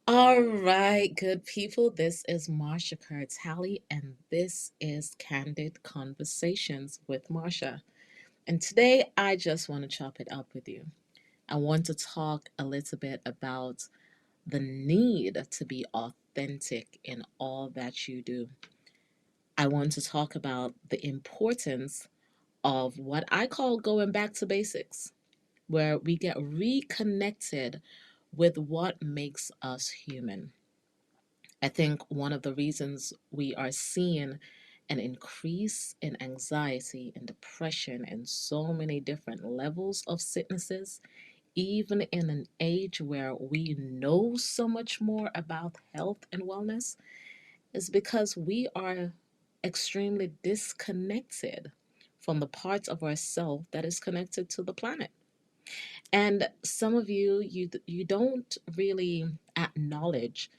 All right, good people. This is Marsha Kerr Talley, and this is Candid Conversations with Marsha. And today I just want to chop it up with you. I want to talk a little bit about the need to be authentic in all that you do. I want to talk about the importance of what I call going back to basics, where we get reconnected with what makes us human. I think one of the reasons we are seeing an increase in anxiety and depression and so many different levels of sicknesses, even in an age where we know so much more about health and wellness, is because we are extremely disconnected from the parts of ourselves that is connected to the planet. And some of you don't really acknowledge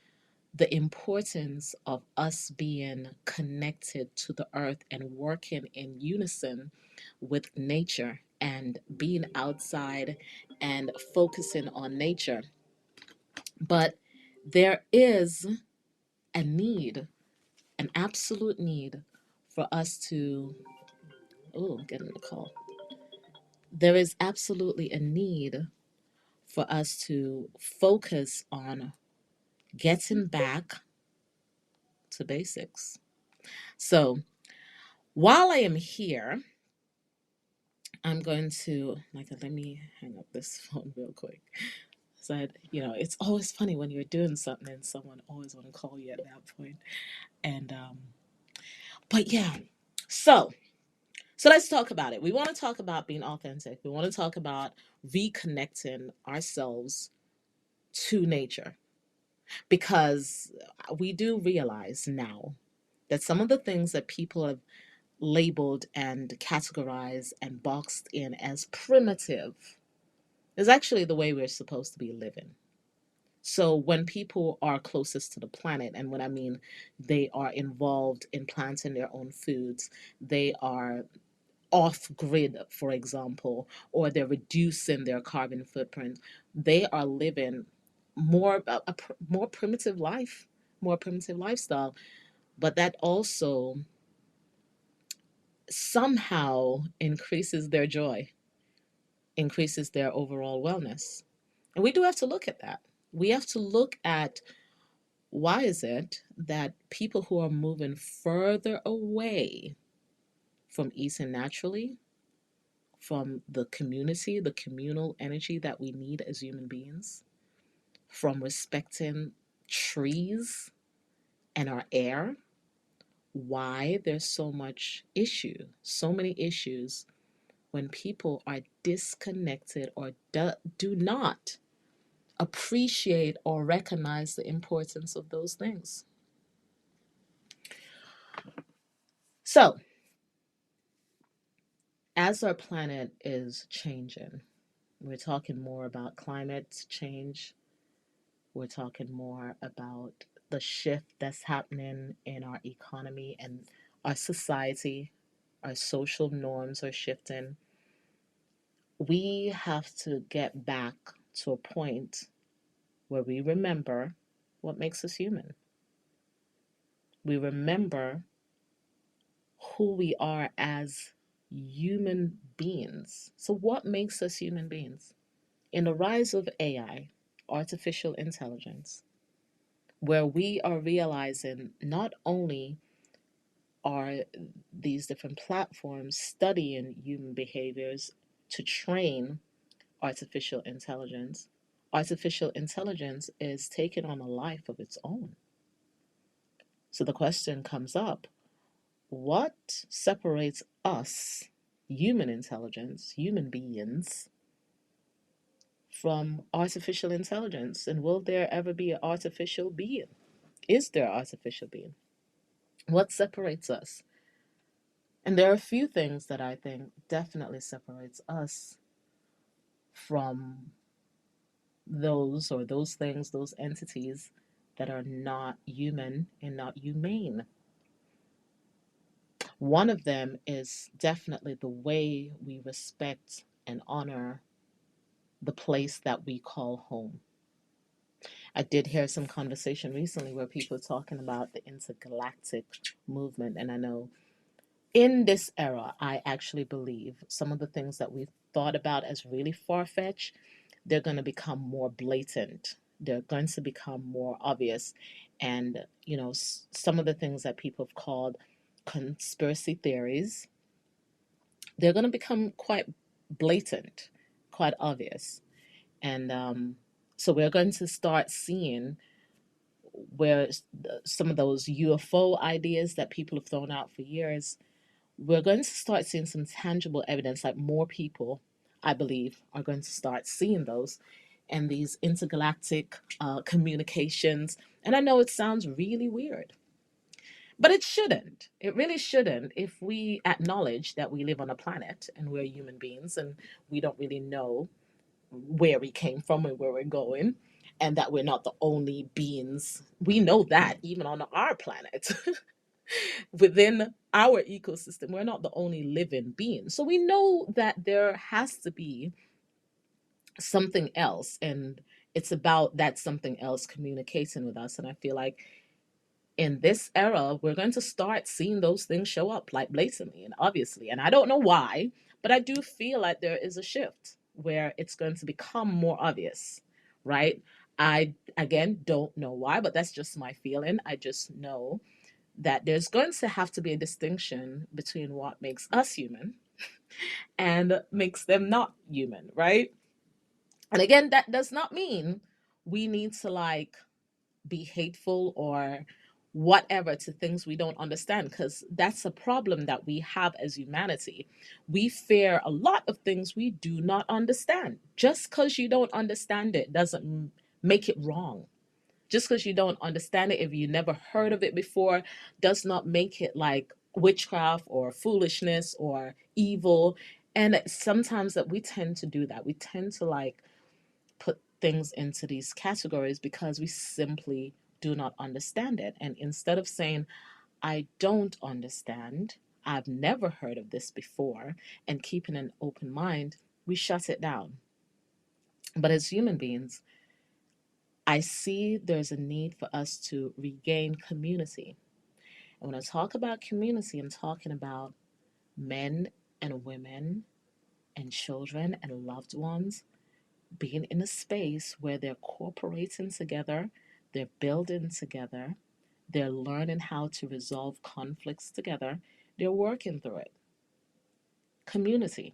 the importance of us being connected to the earth and working in unison with nature and being outside and focusing on nature. But there is a need, an absolute need for us to, oh, I'm getting a call. There is absolutely a need for us to focus on getting back to basics. So while I am here, I'm going to, Michael, let me hang up this phone real quick. So, it's always funny when you're doing something and someone always want to call you at that point. And, but yeah, so, so let's talk about it. We want to talk about being authentic. We want to talk about reconnecting ourselves to nature because we do realize now that some of the things that people have labeled and categorized and boxed in as primitive is actually the way we're supposed to be living. So when people are closest to the planet, and when I mean they are involved in planting their own foods, they are off grid, for example, or they're reducing their carbon footprint, they are living more primitive life, more primitive lifestyle. But that also somehow increases their joy, increases their overall wellness. And we do have to look at that. We have to look at why is it that people who are moving further away from eating naturally, from the community, the communal energy that we need as human beings, from respecting trees and our air, why there's so many issues when people are disconnected or do not appreciate or recognize the importance of those things. So, as our planet is changing, we're talking more about climate change, we're talking more about the shift that's happening in our economy and our society, our social norms are shifting. We have to get back to a point where we remember what makes us human. We remember who we are as human beings. So, what makes us human beings? In the rise of AI, artificial intelligence, where we are realizing not only are these different platforms studying human behaviors to train artificial intelligence is taking on a life of its own. So the question comes up, what separates us, human intelligence, human beings, from artificial intelligence? And will there ever be an artificial being? Is there an artificial being? What separates us? And there are a few things that I think definitely separates us from those things, those entities that are not human and not humane. One of them is definitely the way we respect and honor the place that we call home. I did hear some conversation recently where people were talking about the intergalactic movement. And I know in this era, I actually believe some of the things that we've thought about as really far fetched, they're going to become more blatant. They're going to become more obvious. And, some of the things that people have called conspiracy theories, they're going to become quite blatant, quite obvious. And so we're going to start seeing where some of those UFO ideas that people have thrown out for years, we're going to start seeing some tangible evidence, like more people, I believe, are going to start seeing those and these intergalactic communications. And I know it sounds really weird, but it shouldn't. It really shouldn't if we acknowledge that we live on a planet and we're human beings and we don't really know where we came from and where we're going, and that we're not the only beings. We know that even on our planet, within our ecosystem, we're not the only living being. So we know that there has to be something else, and it's about that something else communicating with us. And I feel like in this era, we're going to start seeing those things show up like blatantly and obviously. And I don't know why, but I do feel like there is a shift where it's going to become more obvious, right? I, again, don't know why, but that's just my feeling. I just know that there's going to have to be a distinction between what makes us human and makes them not human, right? And again, that does not mean we need to like be hateful or whatever to things we don't understand, because that's a problem that we have as humanity. We fear a lot of things we do not understand. Just because you don't understand it doesn't make it wrong. Just because you don't understand it, if you never heard of it before, does not make it like witchcraft or foolishness or evil. And sometimes that we tend to do that. We tend to like put things into these categories because we simply do not understand it. And instead of saying, I don't understand, I've never heard of this before, and keeping an open mind, we shut it down. But as human beings, I see there's a need for us to regain community. And when I talk about community, I'm talking about men and women and children and loved ones being in a space where they're cooperating together, they're building together, they're learning how to resolve conflicts together, they're working through it. Community.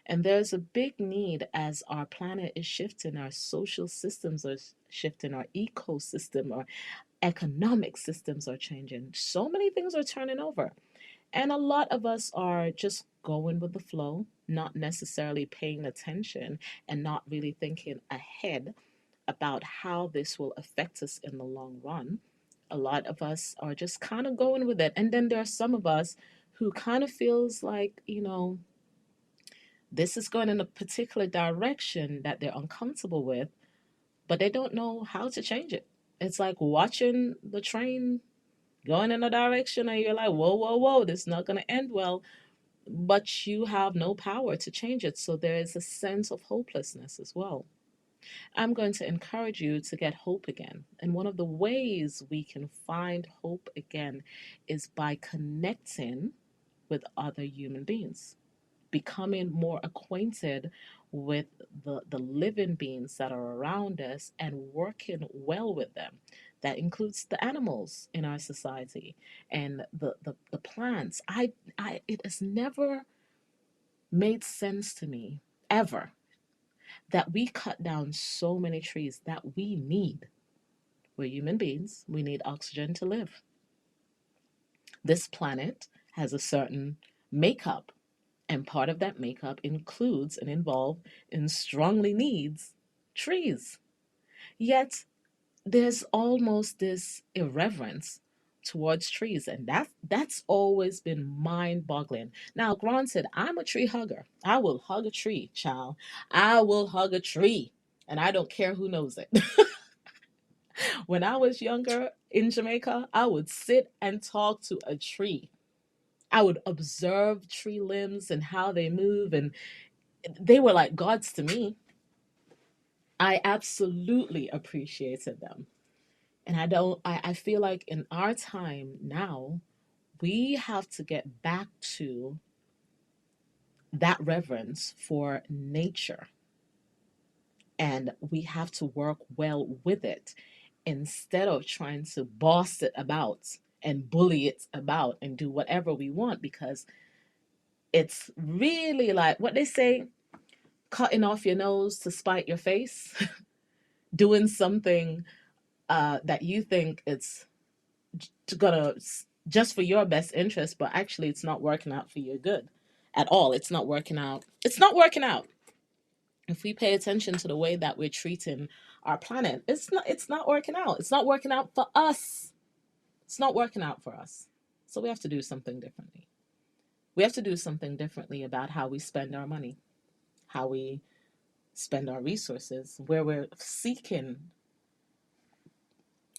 And there's a big need as our planet is shifting, our social systems are shifting, our ecosystem, our economic systems are changing. So many things are turning over. And a lot of us are just going with the flow, not necessarily paying attention and not really thinking ahead about how this will affect us in the long run. A lot of us are just kind of going with it. And then there are some of us who kind of feels like, this is going in a particular direction that they're uncomfortable with, but they don't know how to change it. It's like watching the train going in a direction and you're like, whoa, whoa, whoa, this is not going to end well, but you have no power to change it. So there is a sense of hopelessness as well. I'm going to encourage you to get hope again. And one of the ways we can find hope again is by connecting with other human beings, becoming more acquainted with the living beings that are around us and working well with them. That includes the animals in our society and the plants. It has never made sense to me ever that we cut down so many trees that we need. We're human beings, we need oxygen to live. This planet has a certain makeup, and part of that makeup includes and involves and strongly needs trees. Yet there's almost this irreverence towards trees, and that's always been mind-boggling. Now granted, I'm a tree hugger. I will hug a tree, child. I will hug a tree, and I don't care who knows it. When I was younger in Jamaica, I would sit and talk to a tree. I would observe tree limbs and how they move, and they were like gods to me. I absolutely appreciated them. And I feel like in our time now, we have to get back to that reverence for nature, and we have to work well with it instead of trying to boss it about and bully it about and do whatever we want, because it's really like what they say, cutting off your nose to spite your face. Doing something that you think it's gonna just for your best interest, but actually it's not working out for your good at all. It's not working out. It's not working out. If we pay attention to the way that we're treating our planet, it's not working out. It's not working out for us. It's not working out for us. So we have to do something differently. We have to do something differently about how we spend our money, how we spend our resources, where we're seeking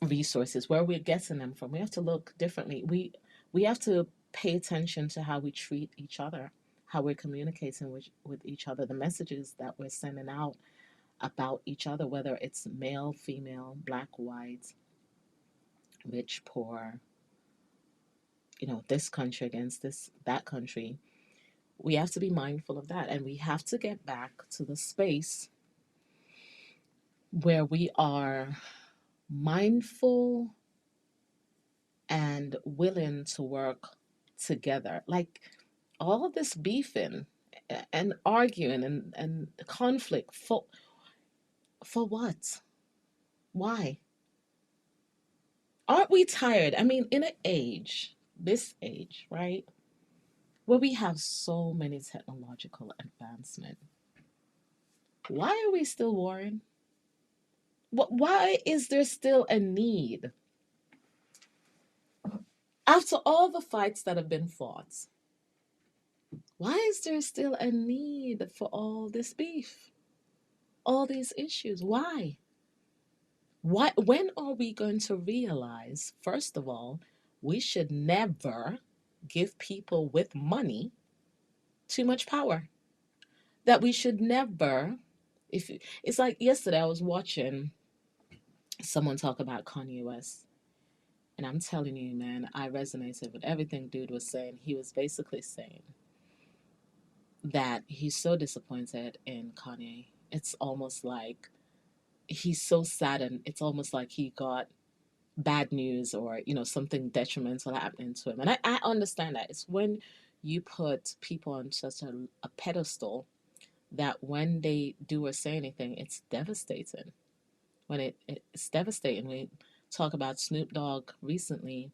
resources, where we're getting them from. We have to look differently. We have to pay attention to how we treat each other, how we're communicating with each other, the messages that we're sending out about each other, whether it's male, female, black, white, rich, poor, this country against that country. We have to be mindful of that, and we have to get back to the space where we are mindful and willing to work together. Like all of this beefing and arguing and conflict for what? Why? Aren't we tired? I mean, in this age, right, where we have so many technological advancement, why are we still warring? Why is there still a need? After all the fights that have been fought, why is there still a need for all this beef? All these issues? Why? Why? When are we going to realize, first of all, we should never give people with money too much power? That we should never, if it's like yesterday, I was watching someone talk about Kanye West. And I'm telling you, man, I resonated with everything dude was saying. He was basically saying that he's so disappointed in Kanye. It's almost like he's so saddened. It's almost like he got bad news or, something detrimental happening to him. And I understand that. It's when you put people on such a pedestal that when they do or say anything, it's devastating. When it's devastating. We talk about Snoop Dogg recently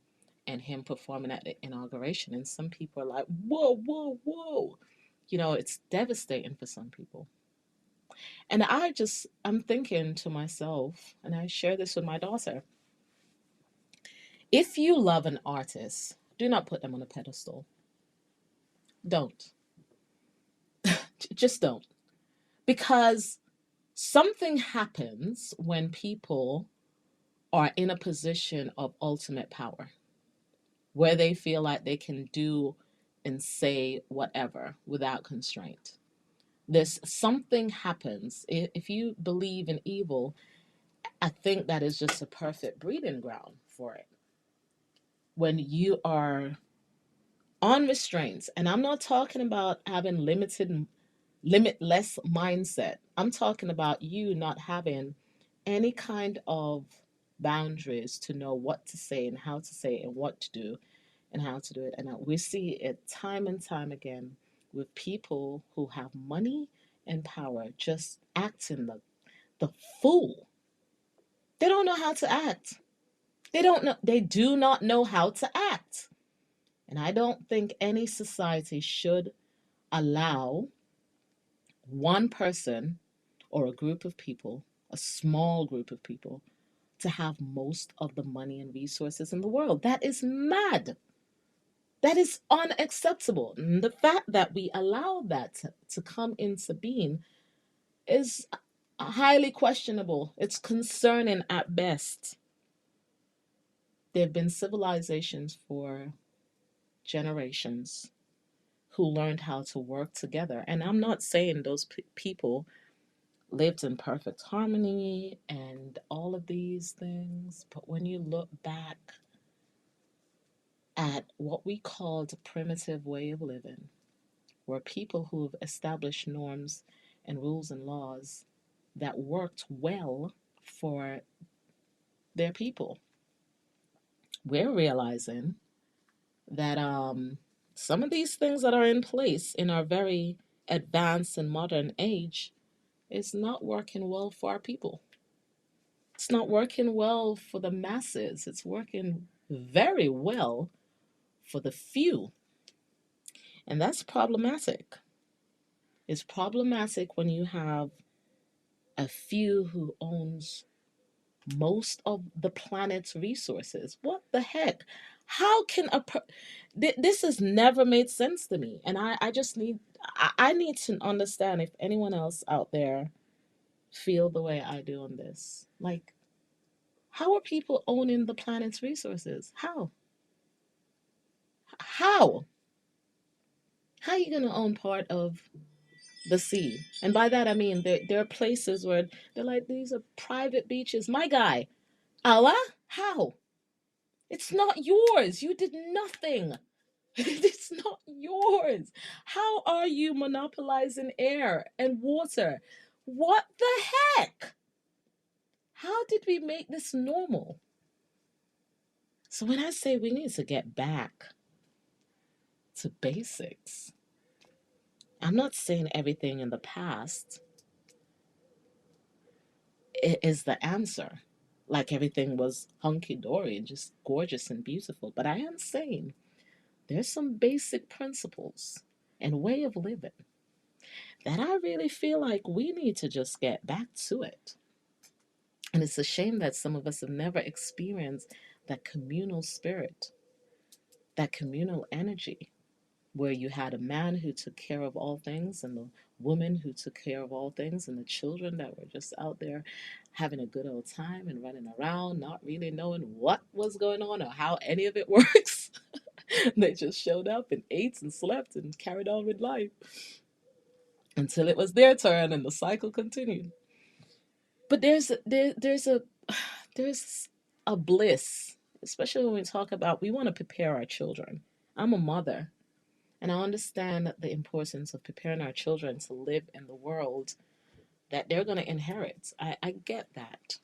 and him performing at the inauguration, and some people are like, whoa, whoa, whoa. It's devastating for some people. And I'm thinking to myself, and I share this with my daughter, if you love an artist, do not put them on a pedestal. Don't. Just don't. Because something happens when people are in a position of ultimate power, where they feel like they can do and say whatever without constraint. There's something happens. If you believe in evil, I think that is just a perfect breeding ground for it. When you are on restraints, and I'm not talking about having limitless mindset. I'm talking about you not having any kind of boundaries to know what to say and how to say it and what to do and how to do it. And we see it time and time again with people who have money and power just acting the fool. They don't know how to act. They do not know how to act. And I don't think any society should allow one person or a group of people, a small group of people, to have most of the money and resources in the world. That is mad. That is unacceptable. And the fact that we allow that to come into being is highly questionable. It's concerning at best. There have been civilizations for generations who learned how to work together. And I'm not saying those people lived in perfect harmony and all of these things. But when you look back at what we called a primitive way of living, where people who've established norms and rules and laws that worked well for their people, we're realizing that some of these things that are in place in our very advanced and modern age is not working well for our people. It's not working well for the masses. It's working very well for the few. And that's problematic. It's problematic when you have a few who owns most of the planet's resources. What the heck? How can this has never made sense to me, and I just need I need to understand if anyone else out there feel the way I do on this. Like, how are people owning the planet's resources? How how are you going to own part of the sea? And by that I mean there are places where they're like, these are private beaches. My guy, Allah, how? It's not yours. You did nothing. It's not yours. How are you monopolizing air and water? What the heck? How did we make this normal? So when I say we need to get back to basics, I'm not saying everything in the past is the answer. Like everything was hunky dory and just gorgeous and beautiful. But I am saying there's some basic principles and way of living that I really feel like we need to just get back to it. And it's a shame that some of us have never experienced that communal spirit, that communal energy, where you had a man who took care of all things and the woman who took care of all things and the children that were just out there having a good old time and running around, not really knowing what was going on or how any of it works. They just showed up and ate and slept and carried on with life until it was their turn and the cycle continued. But there's a bliss, especially when we talk about we want to prepare our children. I'm a mother, and I understand the importance of preparing our children to live in the world that they're going to inherit. I get that.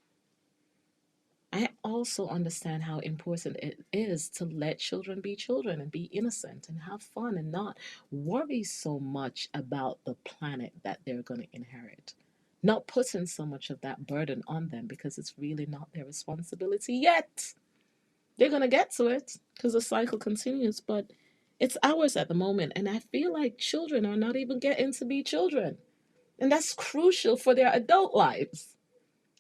I also understand how important it is to let children be children and be innocent and have fun and not worry so much about the planet that they're going to inherit. Not putting so much of that burden on them because it's really not their responsibility yet. They're going to get to it because the cycle continues, but it's ours at the moment. And I feel like children are not even getting to be children. And that's crucial for their adult lives.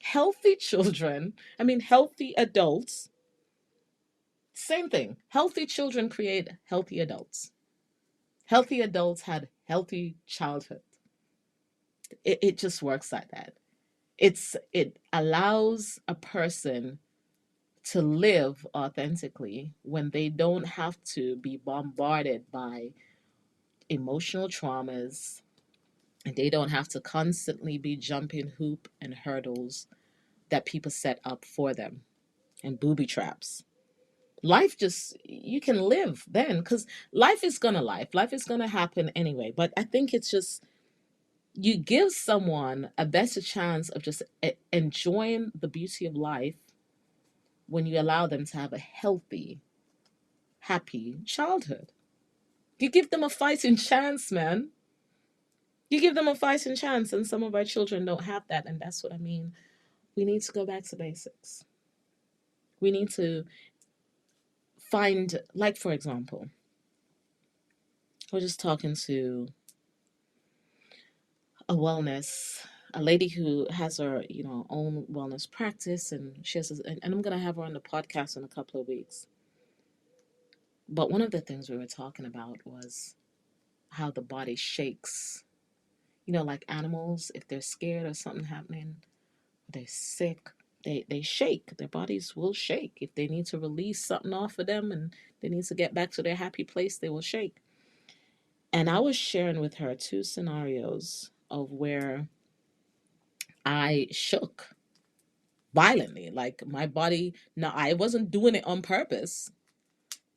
Healthy children, I mean, healthy adults, same thing. Healthy children create healthy adults. Healthy adults had healthy childhood. It just works like that. It allows a person to live authentically when they don't have to be bombarded by emotional traumas, and they don't have to constantly be jumping hoop and hurdles that people set up for them and booby traps. Life just, you can live then because life is gonna happen anyway. But I think it's just, you give someone a better chance of just enjoying the beauty of life when you allow them to have a healthy, happy childhood. You give them a fighting chance, man. You give them a fighting chance, and some of our children don't have that, and that's what I mean. We need to go back to basics. We need to find, like, for example, I was just talking to a wellness, a lady who has her, own wellness practice, and she has, and I'm gonna have her on the podcast in a couple of weeks. But one of the things we were talking about was how the body shakes. Like animals, if they're scared or something happening, they're sick, they shake. Their bodies will shake. If they need to release something off of them and they need to get back to their happy place, they will shake. And I was sharing with her two scenarios of where I shook violently. Like my body, no, I wasn't doing it on purpose.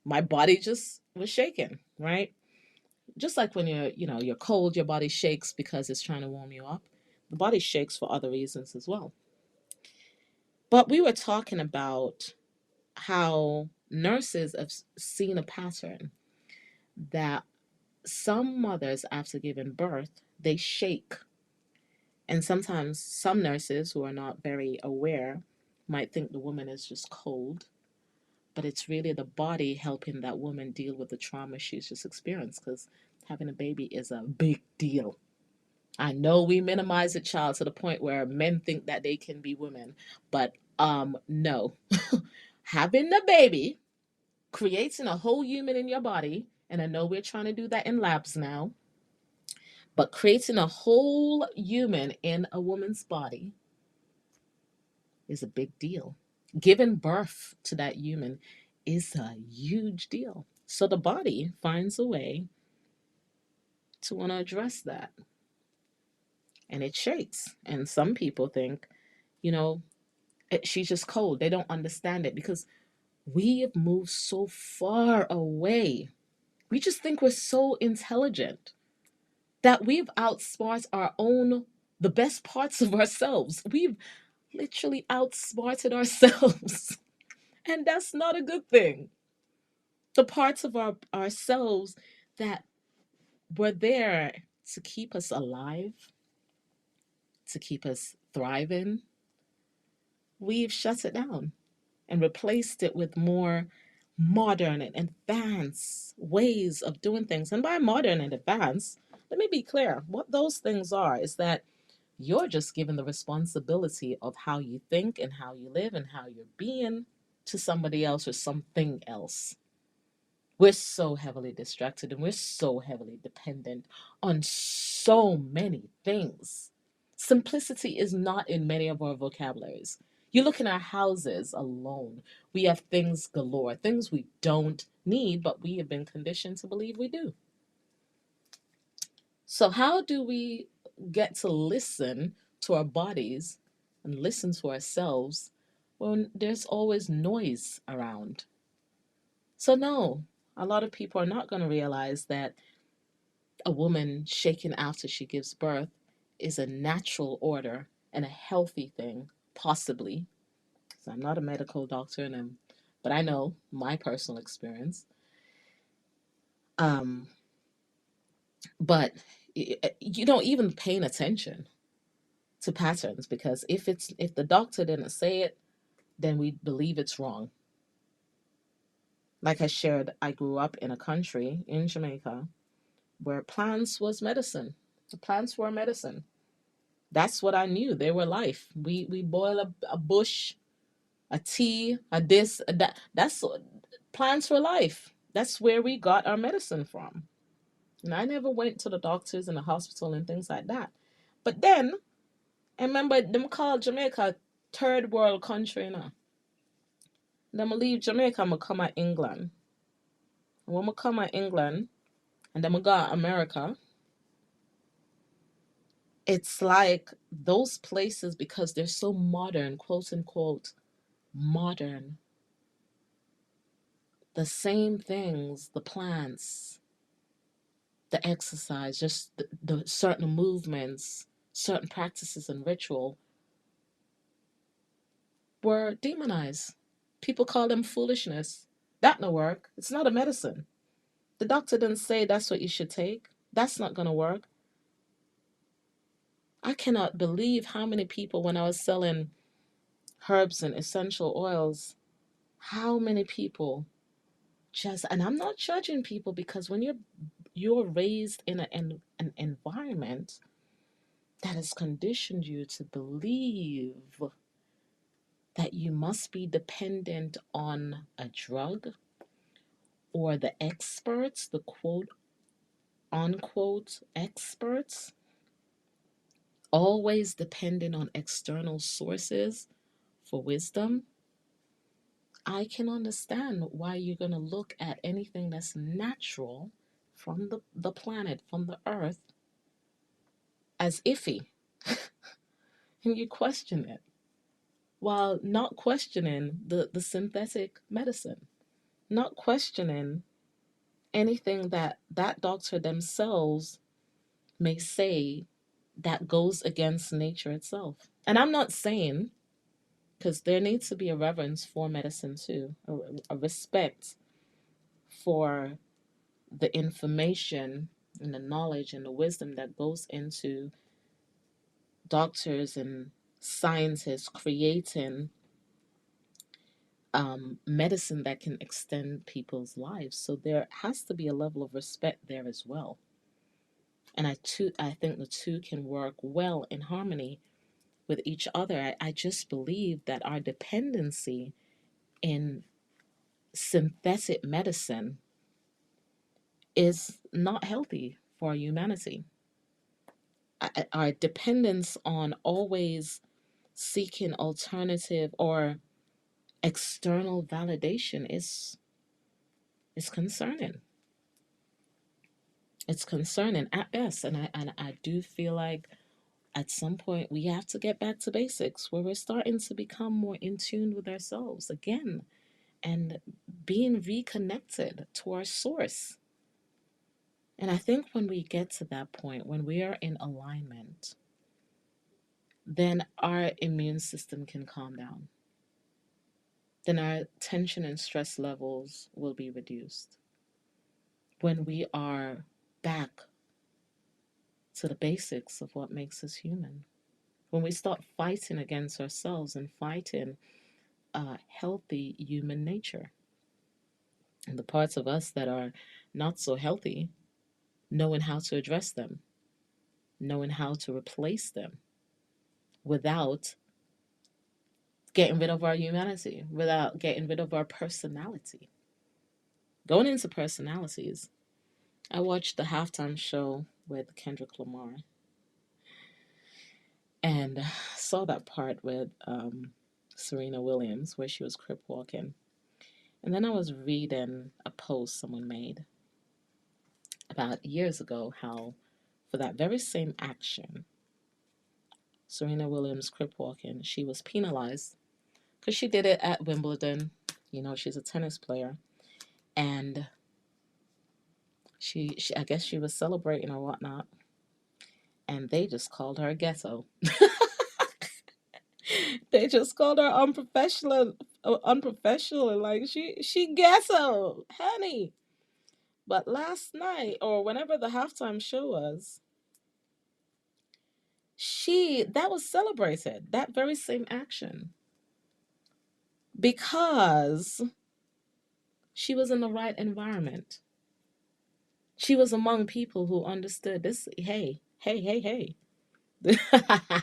My body just was shaking, right? Just like when you're cold, your body shakes because it's trying to warm you up. The body shakes for other reasons as well. But we were talking about how nurses have seen a pattern that some mothers, after giving birth, they shake. And sometimes some nurses who are not very aware might think the woman is just cold, but it's really the body helping that woman deal with the trauma she's just experienced, because having a baby is a big deal. I know we minimize a child to the point where men think that they can be women, but no. Having a baby, creating a whole human in your body, and I know we're trying to do that in labs now, but creating a whole human in a woman's body is a big deal. Giving birth to that human is a huge deal. So the body finds a way to want to address that, and it shakes. And some people think, you know, she's just cold. They don't understand it because we have moved so far away. We just think we're so intelligent that we've outsmarted the best parts of ourselves. We've literally outsmarted ourselves. And that's not a good thing. The parts of ourselves that were there to keep us alive, to keep us thriving, we've shut it down and replaced it with more modern and advanced ways of doing things. And by modern and advanced, let me be clear, what those things are is that you're just given the responsibility of how you think and how you live and how you're being to somebody else or something else. We're so heavily distracted and we're so heavily dependent on so many things. Simplicity is not in many of our vocabularies. You look in our houses alone, we have things galore, things we don't need, but we have been conditioned to believe we do. So, how do we get to listen to our bodies and listen to ourselves when there's always noise around? So, no, a lot of people are not going to realize that a woman shaking after she gives birth is a natural order and a healthy thing, possibly. So I'm not a medical doctor, but I know my personal experience. Um, but even paying attention to patterns, because if the doctor didn't say it, then we believe it's wrong. Like I shared, I grew up in a country in Jamaica where plants was medicine. The plants were medicine. That's what I knew. They were life. We boil a bush, a tea, a this, a that. That's plants were life. That's where we got our medicine from. And I never went to the doctors and the hospital and things like that. But then I remember them called Jamaica third world country now. Then I leave Jamaica, I'm come at England. And when I come at England and then I go to America, it's like those places, because they're so modern, quote unquote, modern. The same things, the plants, the exercise, just the certain movements, certain practices and ritual were demonized. People call them foolishness. That no work. It's not a medicine. The doctor didn't say that's what you should take. That's not going to work. I cannot believe how many people, when I was selling herbs and essential oils, how many people just, and I'm not judging people, because when you're raised in an environment that has conditioned you to believe that you must be dependent on a drug or the experts, the quote unquote experts, always dependent on external sources for wisdom, I can understand why you're going to look at anything that's natural from the planet, from the earth, as iffy. and you question it while not questioning the synthetic medicine, not questioning anything that that doctor themselves may say that goes against nature itself. And I'm not saying, because there needs to be a reverence for medicine too, a respect for the information and the knowledge and the wisdom that goes into doctors and scientists creating medicine that can extend people's lives. So there has to be a level of respect there as well. And I think the two can work well in harmony with each other. I just believe that our dependency in synthetic medicine is not healthy for humanity. Our dependence on always seeking alternative or external validation is concerning. It's concerning at best, and I do feel like at some point we have to get back to basics where we're starting to become more in tune with ourselves again and being reconnected to our source. And I think when we get to that point, when we are in alignment, then our immune system can calm down. Then our tension and stress levels will be reduced. When we are back to the basics of what makes us human, when we start fighting against ourselves and fighting healthy human nature, and the parts of us that are not so healthy, knowing how to address them, knowing how to replace them without getting rid of our humanity, without getting rid of our personality. Going into personalities, I watched the halftime show with Kendrick Lamar and saw that part with Serena Williams where she was crip walking. And then I was reading a post someone made about years ago how for that very same action, Serena Williams crip walking, she was penalized because she did it at Wimbledon. You know, she's a tennis player. And she I guess she was celebrating or whatnot. And they just called her ghetto. They just called her unprofessional, and like she ghetto, honey. But last night or whenever the halftime show was, she that was celebrated, that very same action, because she was in the right environment. She was among people who understood this. Hey, hey, hey, hey.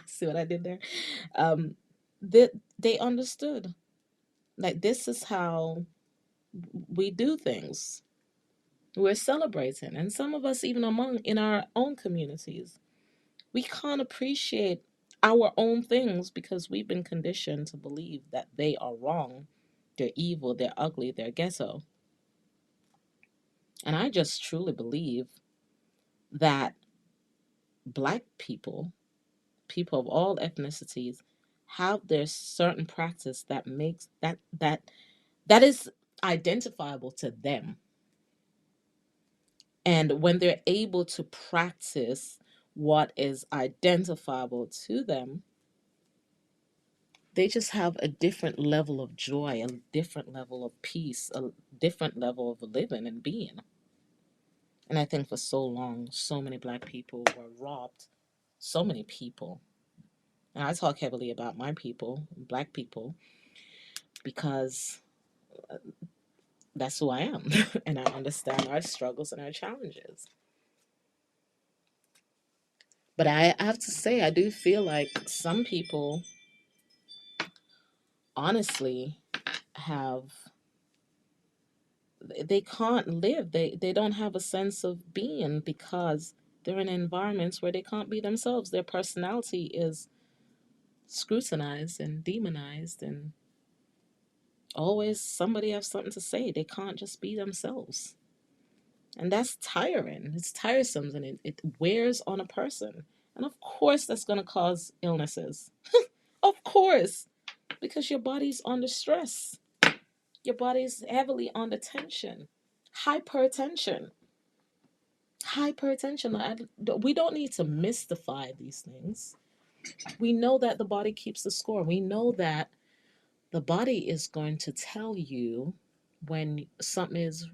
See what I did there? Um, they understood. Like this is how we do things. We're celebrating, and some of us, even among in our own communities, we can't appreciate our own things because we've been conditioned to believe that they are wrong, they're evil, they're ugly, they're ghetto. And I just truly believe that black people, people of all ethnicities, have their certain practice that makes that is identifiable to them. And when they're able to practice what is identifiable to them, they just have a different level of joy, a different level of peace, a different level of living and being. And I think for so long, so many black people were robbed, so many people. And I talk heavily about my people, black people, because that's who I am. And I understand our struggles and our challenges. But I have to say, I do feel like some people honestly have they can't live, they don't have a sense of being because they're in environments where they can't be themselves. Their personality is scrutinized and demonized, and always somebody has something to say. They can't just be themselves, and that's tiring. It's tiresome, and it wears on a person. And of course, that's going to cause illnesses. Of course, because your body's under stress. Your body's heavily under tension. Hypertension. Hypertension. We don't need to mystify these things. We know that the body keeps the score. We know that the body is going to tell you when something is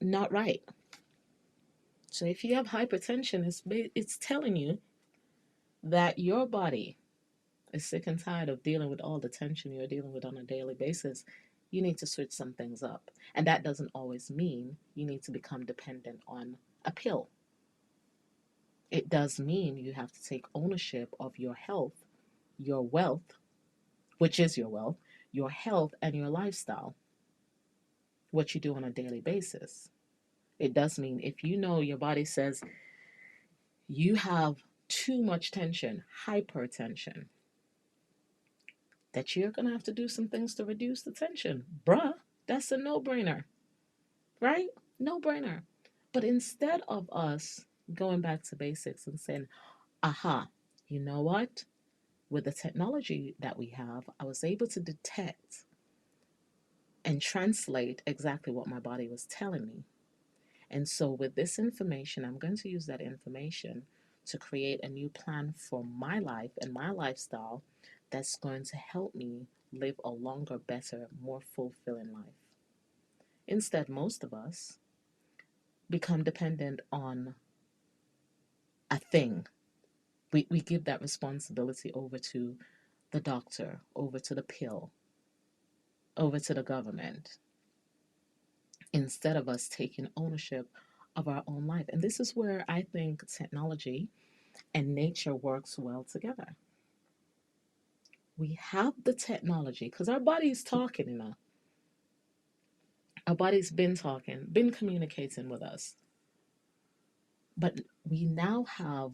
not right. So if you have hypertension, it's telling you that your body is sick and tired of dealing with all the tension you're dealing with on a daily basis. You need to switch some things up. And that doesn't always mean you need to become dependent on a pill. It does mean you have to take ownership of your health, your wealth, which is your wealth, your health, and your lifestyle, what you do on a daily basis. It does mean if you know your body says you have too much tension, hypertension, that you're going to have to do some things to reduce the tension. Bruh, that's a no brainer, right? No brainer. But instead of us going back to basics and saying, aha, you know what? With the technology that we have, I was able to detect and translate exactly what my body was telling me. And so, with this information, I'm going to use that information to create a new plan for my life and my lifestyle that's going to help me live a longer, better, more fulfilling life. Instead, most of us become dependent on a thing. We give that responsibility over to the doctor, over to the pill, over to the government, instead of us taking ownership of our own life. And this is where I think technology and nature works well together. We have the technology because our body's talking, Our body's been talking, been communicating with us. But we now have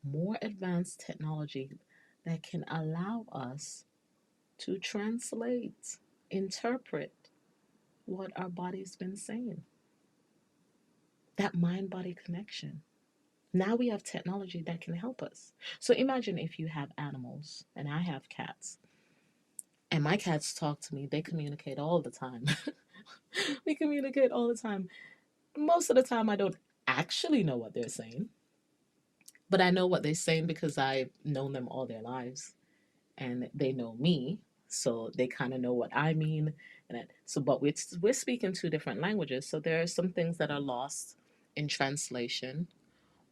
more advanced technology that can allow us to translate, interpret what our body's been saying. That mind body connection. Now we have technology that can help us. So imagine if you have animals, and I have cats, and my cats talk to me, they communicate all the time. We communicate all the time. Most of the time, I don't actually know what they're saying, but I know what they're saying because I've known them all their lives and they know me. So they kind of know what I mean. But we're speaking two different languages. So there are some things that are lost in translation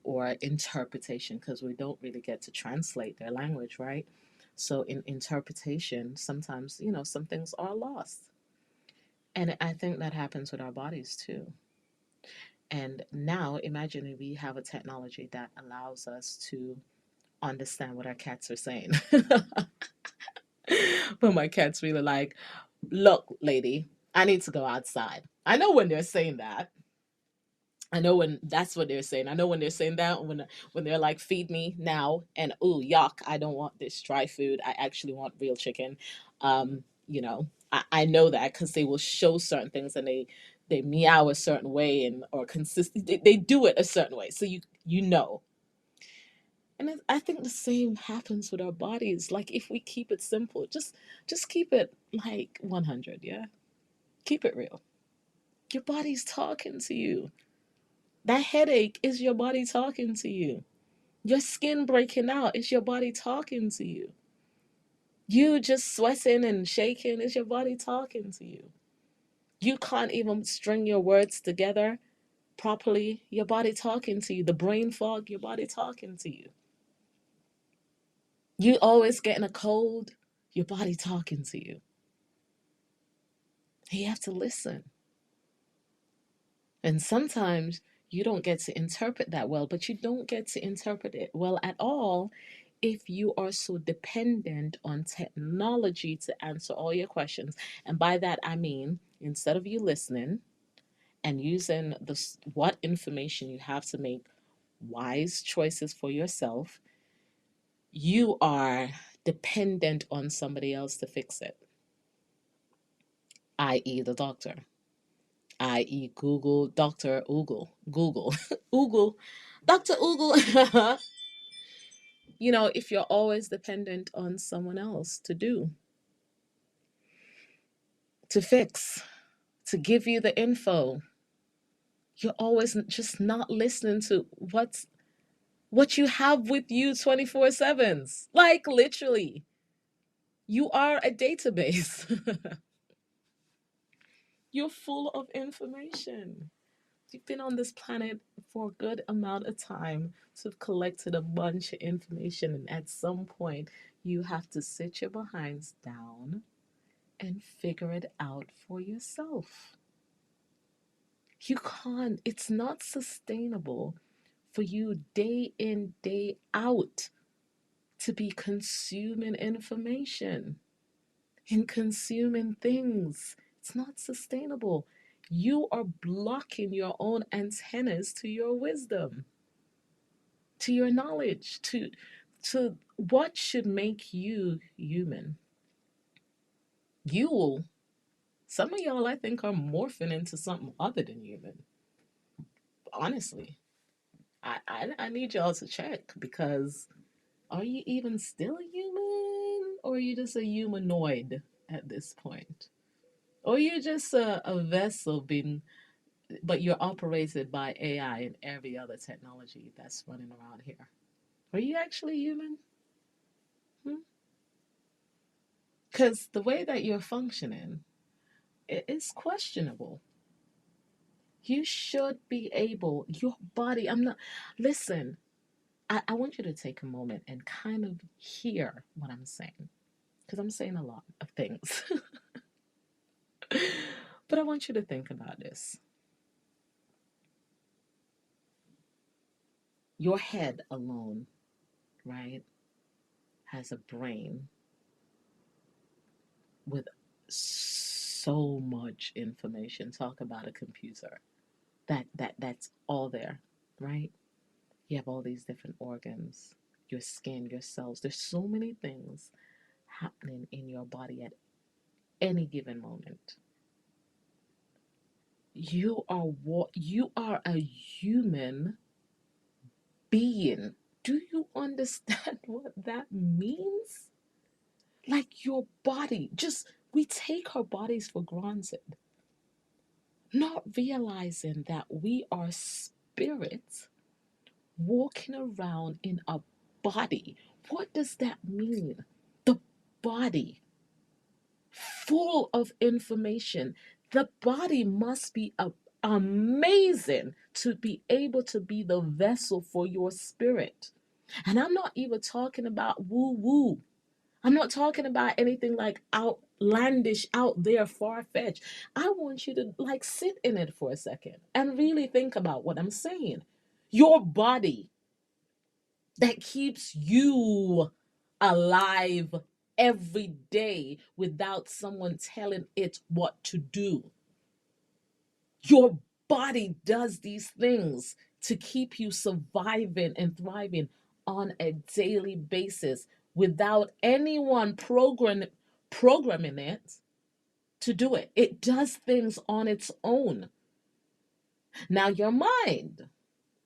or interpretation because we don't really get to translate their language, right? So in interpretation, sometimes, some things are lost. And I think that happens with our bodies too. And now imagine if we have a technology that allows us to understand what our cats are saying. But my cat's really like, look, lady, I need to go outside. I know when they're saying that. I know when that's what they're saying. I know when they're saying that when they're like, feed me now, and ooh, yuck, I don't want this dry food. I actually want real chicken. I know that because they will show certain things and they meow a certain way and or consistent. They do it a certain way, so you know. And I think the same happens with our bodies. Like if we keep it simple, just keep it like 100, yeah. Keep it real. Your body's talking to you. That headache is your body talking to you. Your skin breaking out is your body talking to you. You just sweating and shaking is your body talking to you. You can't even string your words together properly. Your body talking to you. The brain fog, your body talking to you. You always getting a cold, your body talking to you. You have to listen. And sometimes you don't get to interpret that well, but you don't get to interpret it well at all if you are so dependent on technology to answer all your questions. And by that, I mean, instead of you listening and using what information you have to make wise choices for yourself, you are dependent on somebody else to fix it, i.e., the doctor, i.e., Google, Dr. Google, Google, Google, Dr. Google. if you're always dependent on someone else to do, to fix, to give you the info, you're always just not listening to what you have with you 24/7s. Like literally, you are a database. You're full of information. You've been on this planet for a good amount of time, so you've collected a bunch of information, and at some point, you have to sit your behinds down and figure it out for yourself. You can't, it's not sustainable for you day in, day out to be consuming information and consuming things. It's not sustainable. You are blocking your own antennas to your wisdom, to your knowledge, to what should make you human. You, some of y'all I think are morphing into something other than human. Honestly, I need y'all to check, because are you even still a human, or are you just a humanoid at this point? Or you're just a vessel being, but you're operated by AI and every other technology that's running around here. Are you actually human? Because the way that you're functioning is questionable. You should be able, your body, I'm not, listen, I want you to take a moment and kind of hear what I'm saying, because I'm saying a lot of things. But I want you to think about this. Your head alone, right, has a brain with so much information. Talk about a computer. That's all there, right? You have all these different organs, your skin, your cells. There's so many things happening in your body at any given moment. You are a human being. Do you understand what that means? Like your body, just we take our bodies for granted, not realizing that we are spirits walking around in a body. What does that mean? The body, full of information. The body must be amazing to be able to be the vessel for your spirit. And I'm not even talking about woo woo. I'm not talking about anything like outlandish, out there, far fetched. I want you to like sit in it for a second and really think about what I'm saying. Your body that keeps you alive every day without someone telling it what to do. Your body does these things to keep you surviving and thriving on a daily basis without anyone programming it to do it. It does things on its own. Now, your mind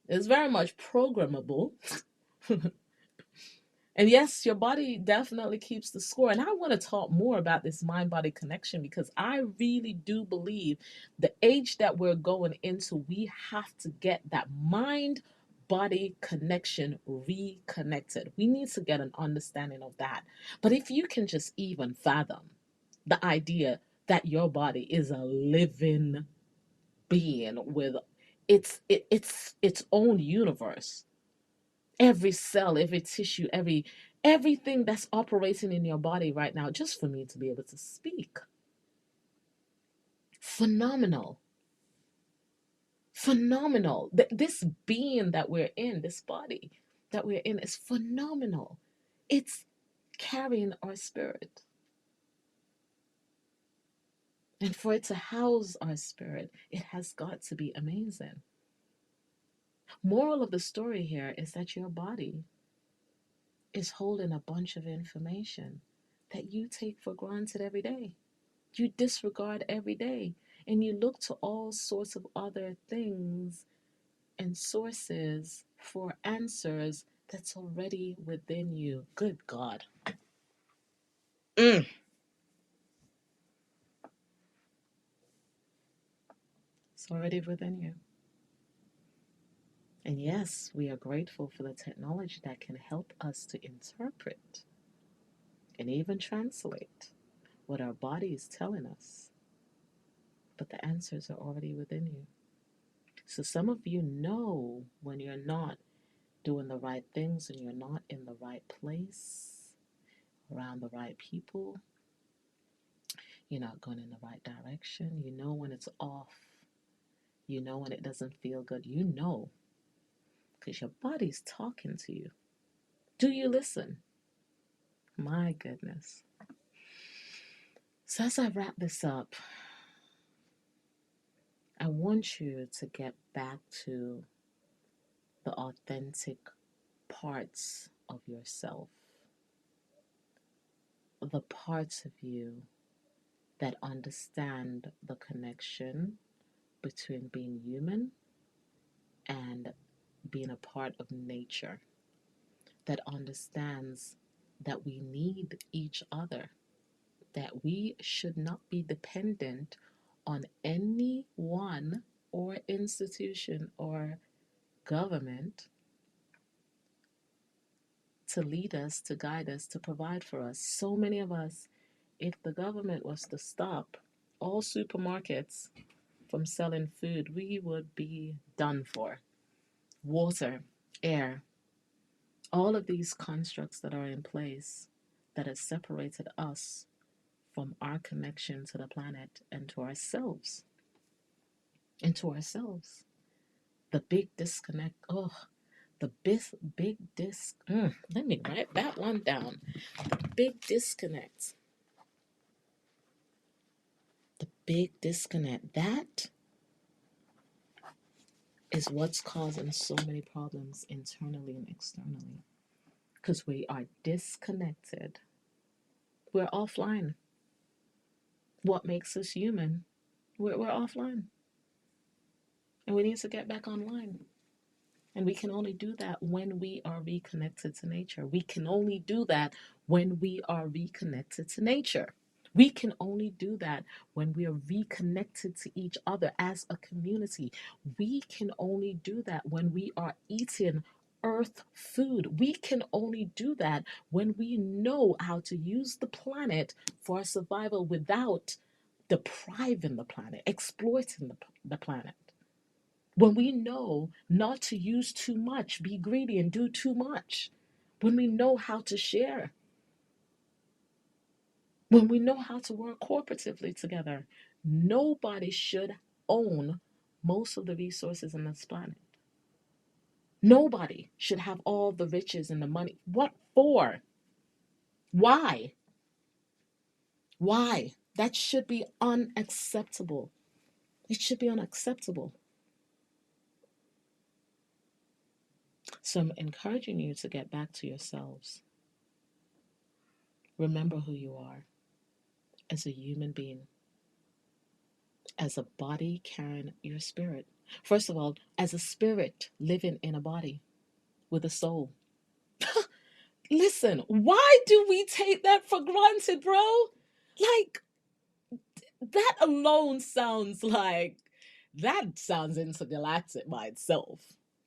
is very much programmable. And yes, your body definitely keeps the score. And I want to talk more about this mind body connection, because I really do believe the age that we're going into, we have to get that mind body connection reconnected. We need to get an understanding of that. But if you can just even fathom the idea that your body is a living being with its own universe, every cell, every tissue, everything that's operating in your body right now, just for me to be able to speak. Phenomenal. Phenomenal. This being that we're in, this body that we're in, is phenomenal. It's carrying our spirit. And for it to house our spirit, it has got to be amazing. Moral of the story here is that your body is holding a bunch of information that you take for granted every day. You disregard every day, and you look to all sorts of other things and sources for answers that's already within you. Good God. Mm. It's already within you. And yes, we are grateful for the technology that can help us to interpret and even translate what our body is telling us. But the answers are already within you. So some of you know when you're not doing the right things and you're not in the right place, around the right people, you're not going in the right direction. You know when it's off. You know when it doesn't feel good. You know because your body's talking to you. Do you listen? My goodness. So as I wrap this up, I want you to get back to the authentic parts of yourself, the parts of you that understand the connection between being human and being a part of nature, that understands that we need each other, that we should not be dependent on anyone or institution or government to lead us, to guide us, to provide for us. So many of us, if the government was to stop all supermarkets from selling food, we would be done for. Water, air, all of these constructs that are in place that have separated us from our connection to the planet and to ourselves. And to ourselves. The big disconnect. Oh, the big disc. Let me write that one down. Big disconnect. The big disconnect. That is what's causing so many problems internally and externally. Because we are disconnected. We're offline. What makes us human? We're offline. And we need to get back online. And we can only do that when we are reconnected to nature. We can only do that when we are reconnected to nature. We can only do that when we are reconnected to each other as a community. We can only do that when we are eating earth food. We can only do that when we know how to use the planet for our survival without depriving the planet, exploiting the planet. When we know not to use too much, be greedy and do too much. When we know how to share. When we know how to work cooperatively together. Nobody should own most of the resources on this planet. Nobody should have all the riches and the money. What for? Why? Why? That should be unacceptable. It should be unacceptable. So I'm encouraging you to get back to yourselves. Remember who you are as a human being, as a body carrying your spirit. First of all, as a spirit living in a body with a soul. Listen, why do we take that for granted, bro? Like, that alone sounds intergalactic by itself.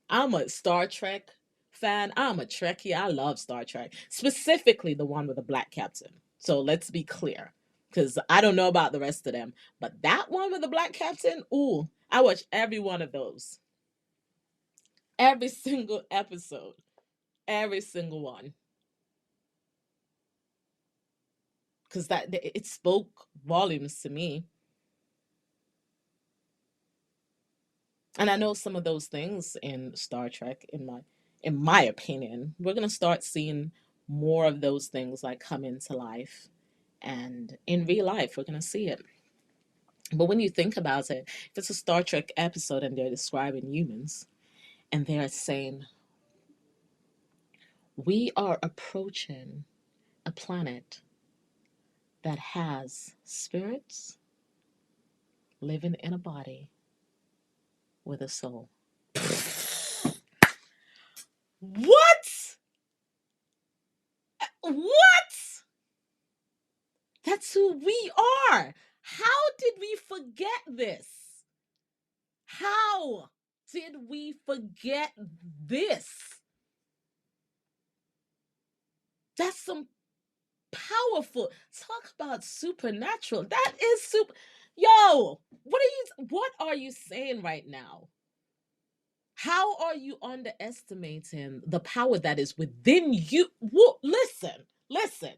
I'm a Star Trek fan. I'm a Trekkie. I love Star Trek, specifically the one with the black captain. So let's be clear, because I don't know about the rest of them, but that one with the black captain, ooh, I watch every one of those, every single episode, every single one, because that it spoke volumes to me. And I know some of those things in Star Trek, in my opinion, we're gonna start seeing more of those things like come into life. And in real life, we're gonna see it. But when you think about it, if it's a Star Trek episode and they're describing humans and they're saying, we are approaching a planet that has spirits living in a body with a soul. What? What? That's who we are. How did we forget this? How did we forget this? That's some powerful talk about supernatural. That is super. Yo, what are you saying right now? How are you underestimating the power that is within you? Listen.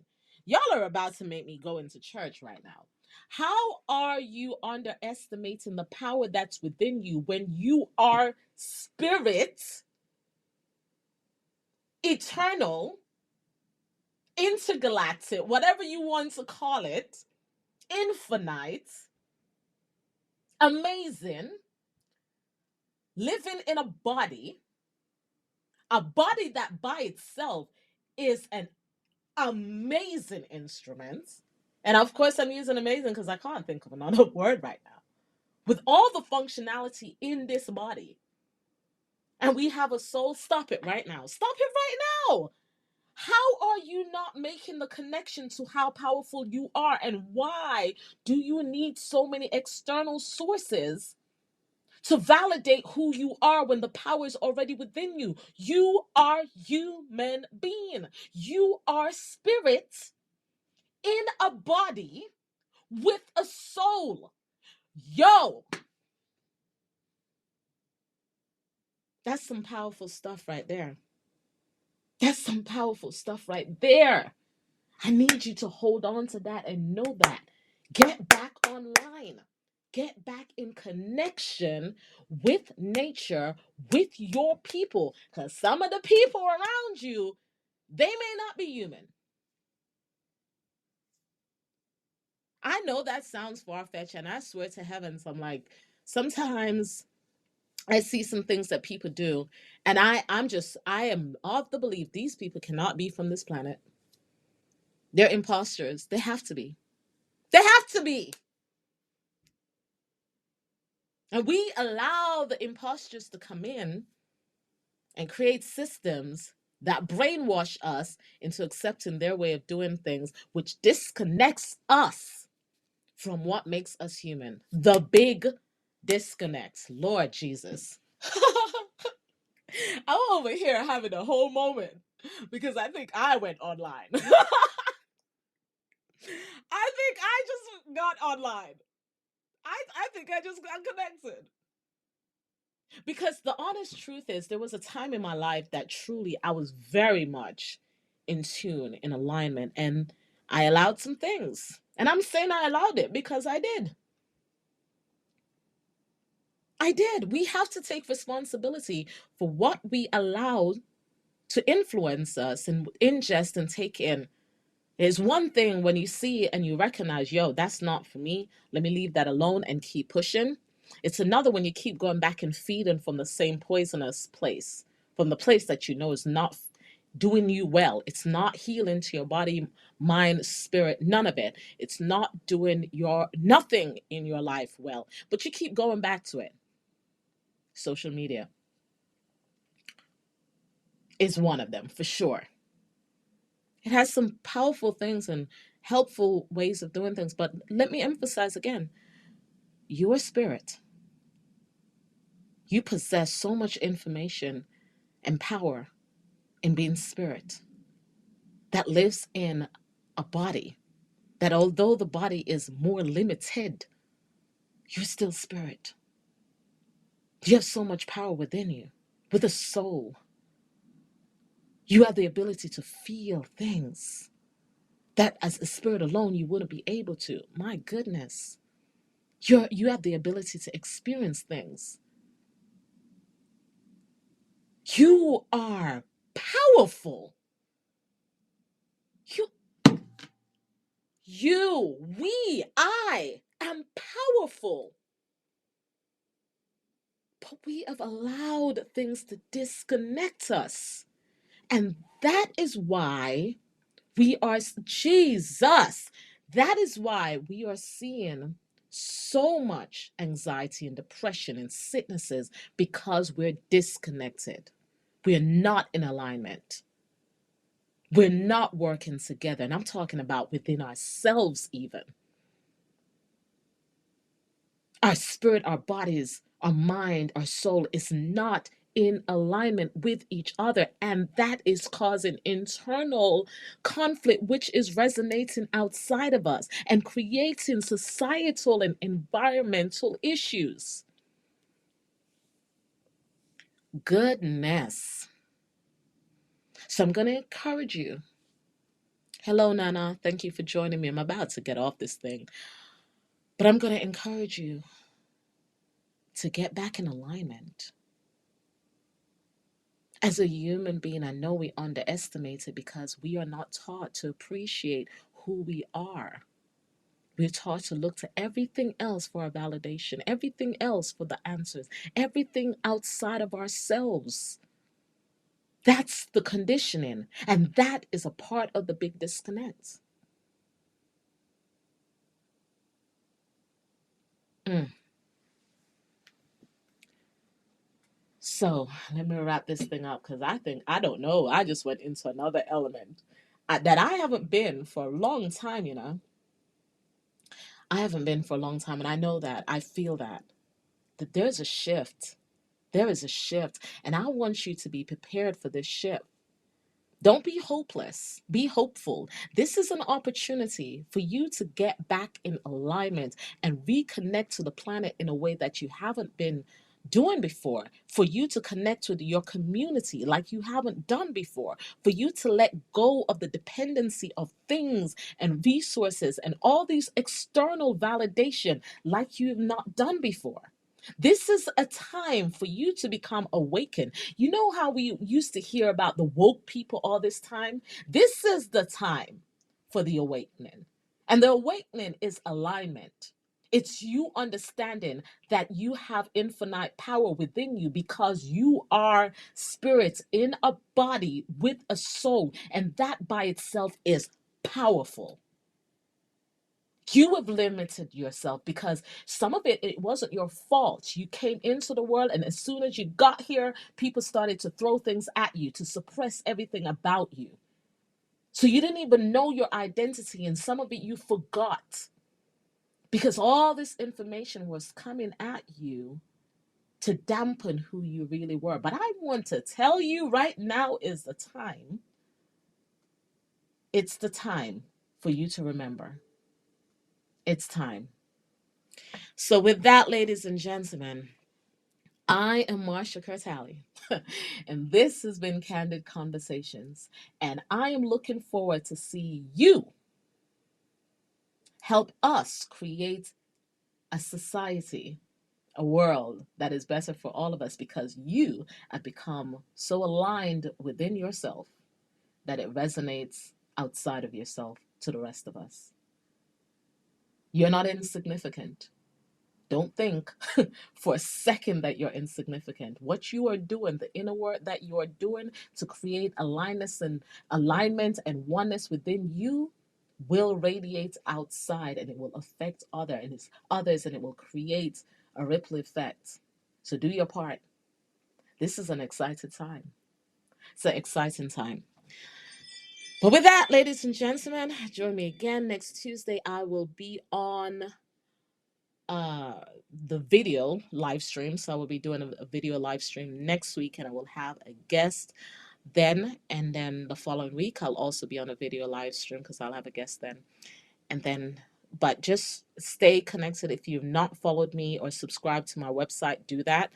Y'all are about to make me go into church right now. How are you underestimating the power that's within you when you are spirit, eternal, intergalactic, whatever you want to call it, infinite, amazing, living in a body that by itself is an amazing instrument. And of course, I'm using amazing because I can't think of another word right now. With all the functionality in this body, and we have a soul, stop it right now. Stop it right now. How are you not making the connection to how powerful you are? And why do you need so many external sources to validate who you are when the power is already within you? You are human being. You are spirit in a body with a soul. Yo, that's some powerful stuff right there. That's some powerful stuff right there. I need you to hold on to that and know that. Get back online. Get back in connection with nature, with your people. Because some of the people around you, they may not be human. I know that sounds far fetched, and I swear to heavens, I'm like, sometimes I see some things that people do, and I am of the belief these people cannot be from this planet. They're imposters. They have to be. They have to be. And we allow the imposters to come in and create systems that brainwash us into accepting their way of doing things, which disconnects us from what makes us human. The big disconnect. Lord Jesus. I'm over here having a whole moment because I think I went online. I think I just got online. I think I just got connected. Because the honest truth is, there was a time in my life that truly I was very much in tune, in alignment, and I allowed some things. And I'm saying I allowed it because I did. I did. We have to take responsibility for what we allow to influence us and ingest and take in. It's one thing when you see it and you recognize, yo, that's not for me. Let me leave that alone and keep pushing. It's another when you keep going back and feeding from the same poisonous place, from the place that you know is not doing you well. It's not healing to your body, mind, spirit, none of it. It's not doing your nothing in your life well, but you keep going back to it. Social media is one of them for sure. It has some powerful things and helpful ways of doing things. But let me emphasize again, your spirit, you possess so much information and power in being spirit that lives in a body, that although the body is more limited, you're still spirit. You have so much power within you, with a soul. You have the ability to feel things that as a spirit alone you wouldn't be able to. My goodness. You have the ability to experience things. You are powerful. You, I am powerful. But we have allowed things to disconnect us. And that is why we are, Jesus, that is why we are seeing so much anxiety and depression and sicknesses because we're disconnected. We're not in alignment. We're not working together. And I'm talking about within ourselves, even. Our spirit, our bodies, our mind, our soul is not in alignment with each other. And that is causing internal conflict, which is resonating outside of us and creating societal and environmental issues. Goodness. So I'm going to encourage you. Hello, Nana. Thank you for joining me. I'm about to get off this thing, but I'm going to encourage you to get back in alignment. As a human being, I know we underestimate it because we are not taught to appreciate who we are. We're taught to look to everything else for our validation, everything else for the answers, everything outside of ourselves. That's the conditioning, and that is a part of the big disconnect. Mm. So let me wrap this thing up because I think, I don't know, I just went into another element that I haven't been for a long time, you know. I haven't been for a long time, and I know that, I feel that there's a shift. There is a shift, and I want you to be prepared for this shift. Don't be hopeless. Be hopeful. This is an opportunity for you to get back in alignment and reconnect to the planet in a way that you haven't been doing before, for you to connect with your community like you haven't done before, for you to let go of the dependency of things and resources and all these external validation like you've not done before. This is a time for you to become awakened. You know how we used to hear about the woke people all this time? This is the time for the awakening. And the awakening is alignment. It's you understanding that you have infinite power within you because you are spirit in a body with a soul. And that by itself is powerful. You have limited yourself because some of it wasn't your fault. You came into the world, and as soon as you got here, people started to throw things at you to suppress everything about you. So you didn't even know your identity, and some of it you forgot because all this information was coming at you to dampen who you really were. But I want to tell you right now is the time. It's the time for you to remember. It's time. So, with that, ladies and gentlemen, I am Marsha Talley, and this has been Candid Conversations. And I am looking forward to see you help us create a society, a world that is better for all of us because you have become so aligned within yourself that it resonates outside of yourself to the rest of us. You're not insignificant. Don't think for a second that you're insignificant. What you are doing, the inner work that you are doing to create alignment and oneness within you will radiate outside, and it will affect others, and it will create a ripple effect. So do your part. This is an exciting time. It's an exciting time. But with that, ladies and gentlemen, join me again next Tuesday. I will be on uh the video live stream. So I will be doing a video live stream next week, and I will have a guest then. And then the following week I'll also be on a video live stream because I'll have a guest then. And then, but just stay connected. If you've not followed me or subscribed to my website, do that,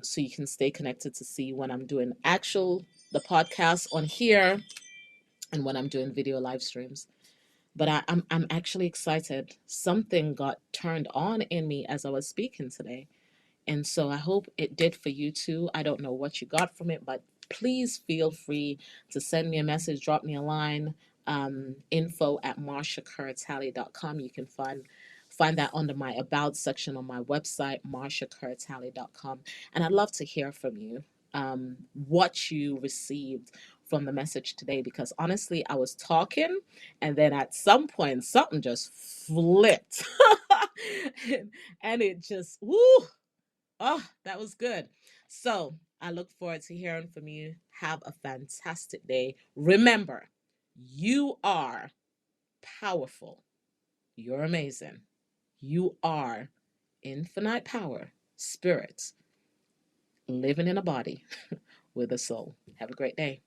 so you can stay connected to see when I'm doing the podcast on here and when I'm doing video live streams. But I'm actually excited. Something got turned on in me as I was speaking today. And so I hope it did for you too. I don't know what you got from it, but please feel free to send me a message, drop me a line, info@marshakertalley.com. You can find that under my about section on my website, marshakertalley.com. And I'd love to hear from you, what you received from the message today, because honestly, I was talking and then at some point something just flipped. and it just, woo, oh, that was good. So I look forward to hearing from you. Have a fantastic day. Remember, you are powerful. You're amazing. You are infinite power, spirit, living in a body with a soul. Have a great day.